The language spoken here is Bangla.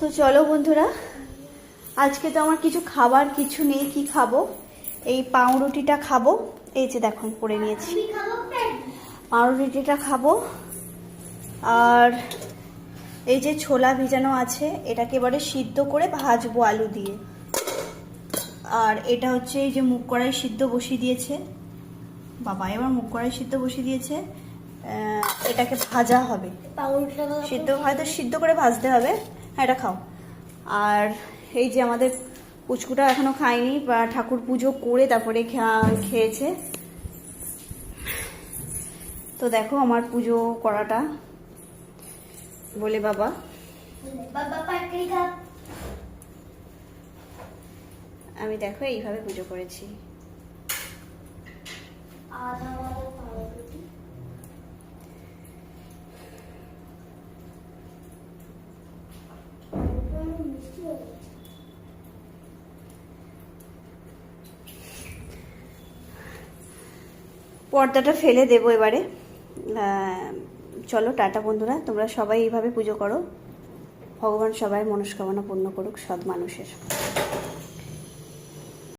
তো চলো বন্ধুরা, আজকে তো আমার কিছু নেই, কি খাবো? এই পাউরুটিটা খাবো। এই যে দেখো করে নিয়েছি, পাউরুটিটা খাবো। আর এই যে ছোলা ভিজানো আছে, এটাকে এবারে সিদ্ধ করে ভাজবো আলু দিয়ে। আর এটা হচ্ছে এই যে মুগ কড়াই সিদ্ধ বসিয়ে দিয়েছে বাবা, এবার মুগ কড়াই সিদ্ধ বসিয়ে দিয়েছে। এটাকে ভাজা হবে, সিদ্ধ করে ভাজতে হবে। হ্যাঁ, এটা খাও। আর এই যে আমাদের পুচকুটা এখনো খায়নি, বা ঠাকুর পুজো করে তারপরে খেয়েছে। তো দেখো আমার পুজো করাটা, বলে বাবা আমি দেখো এইভাবে পুজো করেছি। পর্দাটা ফেলে দেবো এবারে। চলো টাটা বন্ধুরা, তোমরা সবাই এইভাবে পুজো করো। ভগবান সবাই মনস্কামনা পূর্ণ করুক, সৎ মানুষের।